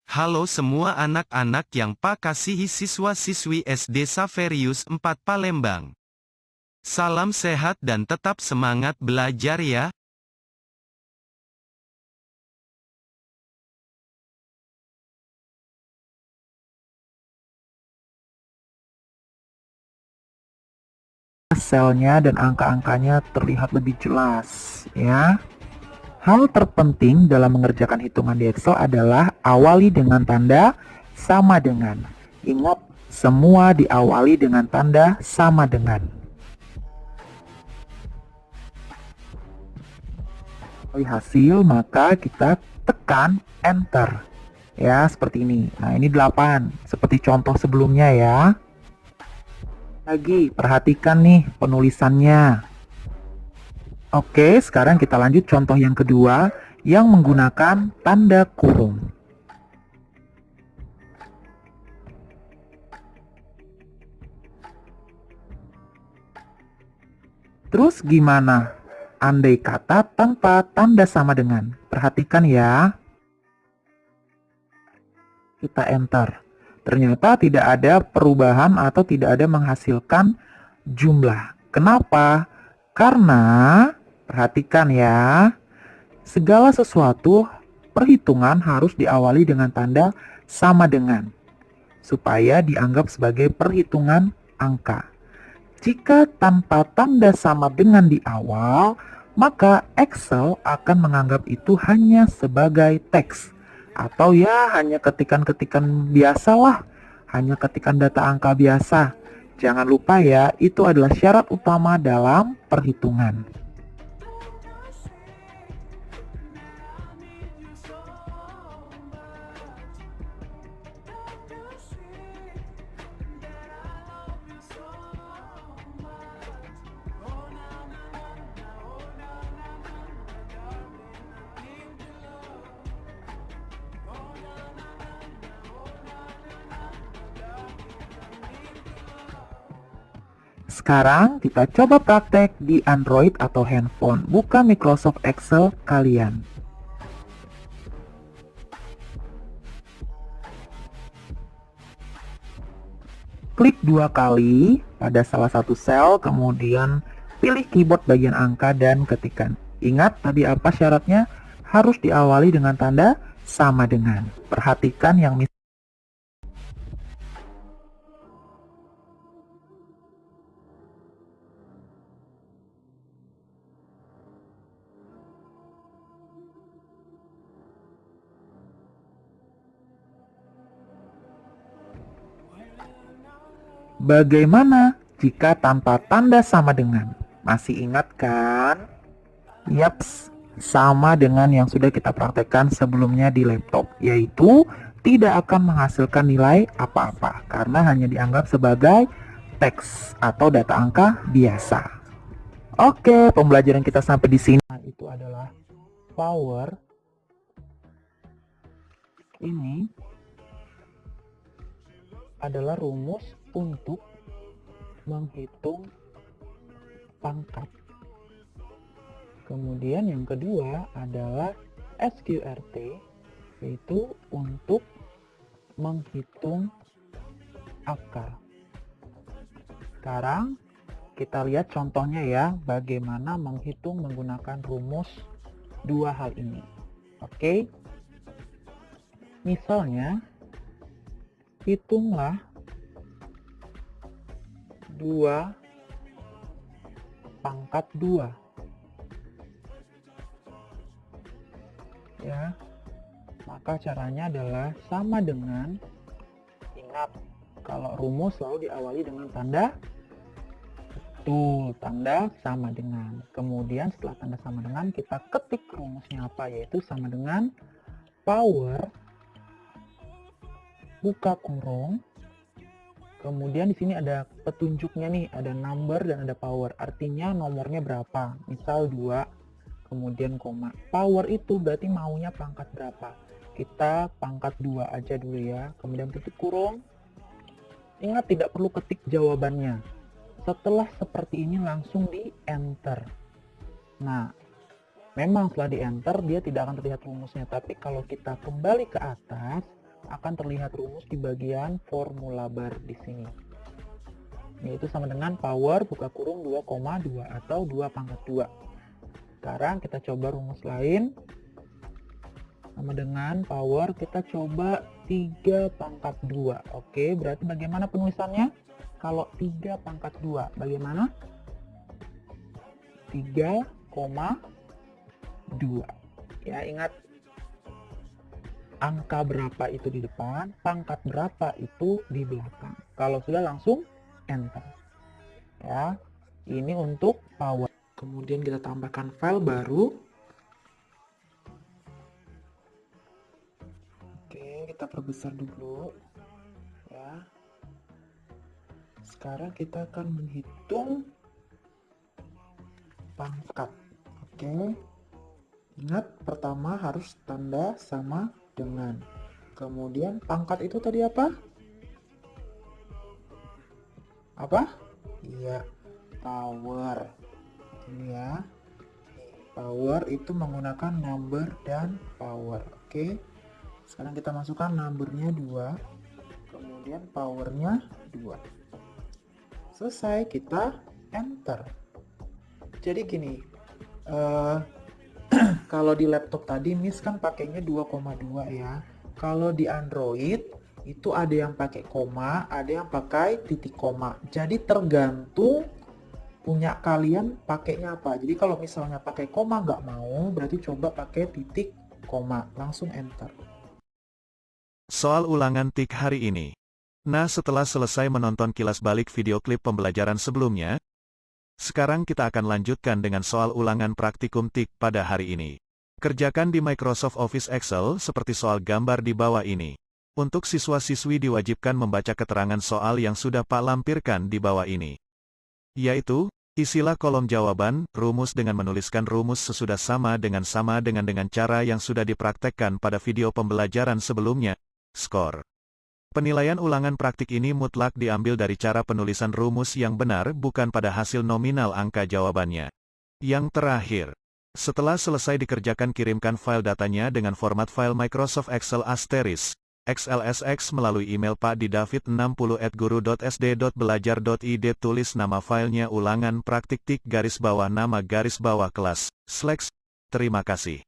Halo semua anak-anak yang Pak kasihi siswa-siswi SD Saverius 4 Palembang. Salam sehat dan tetap semangat belajar ya. Selnya dan angka-angkanya terlihat lebih jelas ya. Hal terpenting dalam mengerjakan hitungan di Excel adalah awali dengan tanda sama dengan. Ingat, semua diawali dengan tanda sama dengan. Hasil, maka kita tekan enter. Ya, seperti ini. Nah, ini 8, seperti contoh sebelumnya ya. Lagi, perhatikan nih penulisannya. Oke, sekarang kita lanjut contoh yang kedua yang menggunakan tanda kurung. Terus gimana? Andai kata tanpa tanda sama dengan. Perhatikan ya. Kita enter. Ternyata tidak ada perubahan atau tidak ada menghasilkan jumlah. Kenapa? Karena, perhatikan ya, segala sesuatu perhitungan harus diawali dengan tanda sama dengan, supaya dianggap sebagai perhitungan angka. Jika tanpa tanda sama dengan di awal, maka Excel akan menganggap itu hanya sebagai teks. Atau ya hanya ketikan-ketikan biasalah, hanya ketikan data angka biasa. Jangan lupa ya, itu adalah syarat utama dalam perhitungan. Sekarang kita coba praktek di Android atau handphone. Buka Microsoft Excel kalian. Klik 2 kali pada salah satu sel, kemudian pilih keyboard bagian angka dan ketikkan. Ingat tadi apa syaratnya? Harus diawali dengan tanda sama dengan. Perhatikan yang bagaimana jika tanpa tanda sama dengan? Masih ingat kan? Yaps, sama dengan yang sudah kita praktekkan sebelumnya di laptop, yaitu tidak akan menghasilkan nilai apa-apa karena hanya dianggap sebagai teks atau data angka biasa. Oke, pembelajaran kita sampai di sini. Itu adalah power. Ini adalah rumus untuk menghitung pangkat. Kemudian yang kedua adalah SQRT, yaitu untuk menghitung akar. Sekarang kita lihat contohnya ya, bagaimana menghitung menggunakan rumus dua hal ini. Oke, misalnya hitunglah 2 pangkat 2. Ya, maka caranya adalah sama dengan, ingat kalau rumus selalu diawali dengan tanda tanda sama dengan. Kemudian setelah tanda sama dengan kita ketik rumusnya apa, yaitu sama dengan power buka kurung, kemudian di sini ada petunjuknya nih, ada number dan ada power, artinya nomornya berapa, misal 2 kemudian koma. Power itu berarti maunya pangkat berapa. Kita pangkat 2 aja dulu ya. Kemudian tutup kurung. Ingat tidak perlu ketik jawabannya. Setelah seperti ini langsung di enter. Nah, memang setelah di enter dia tidak akan terlihat rumusnya. Tapi kalau kita kembali ke atas, akan terlihat rumus di bagian formula bar di sini. Yaitu sama dengan power buka kurung 2,2 atau 2 pangkat 2. Sekarang kita coba rumus lain. Sama dengan power kita coba 3 pangkat 2. Oke, berarti bagaimana penulisannya? Kalau 3 pangkat 2, bagaimana? 3,2. Ya, ingat angka berapa itu di depan, pangkat berapa itu di belakang. Kalau sudah langsung enter. Ya, ini untuk power. Kemudian kita tambahkan file baru. Oke, kita perbesar dulu. Ya. Sekarang kita akan menghitung pangkat. Oke. Ingat, pertama harus tanda sama dengan. Kemudian pangkat itu tadi apa? Apa? Iya, power. Ini ya. Power itu menggunakan number dan power. Oke. Sekarang kita masukkan numbernya 2. Kemudian powernya 2. Selesai, kita enter. Jadi gini. Kalau di laptop tadi Miss kan pakainya 2,2 ya. Kalau di Android itu ada yang pakai koma, ada yang pakai titik koma. Jadi tergantung punya kalian pakainya apa. Jadi kalau misalnya pakai koma nggak mau, berarti coba pakai titik koma. Langsung enter. Soal ulangan TIK hari ini. Nah, setelah selesai menonton kilas balik video klip pembelajaran sebelumnya, sekarang kita akan lanjutkan dengan soal ulangan praktikum TIK pada hari ini. Kerjakan di Microsoft Office Excel seperti soal gambar di bawah ini. Untuk siswa-siswi diwajibkan membaca keterangan soal yang sudah Pak lampirkan di bawah ini. Yaitu, isilah kolom jawaban, rumus dengan menuliskan rumus sesudah sama dengan cara yang sudah dipraktekkan pada video pembelajaran sebelumnya. Skor. Penilaian ulangan praktik ini mutlak diambil dari cara penulisan rumus yang benar bukan pada hasil nominal angka jawabannya. Yang terakhir, setelah selesai dikerjakan kirimkan file datanya dengan format file Microsoft Excel *XLSX melalui email Pak di david60@guru.sd.belajar.id. Tulis nama filenya ulangan praktik TIK _nama kelas /. Terima kasih.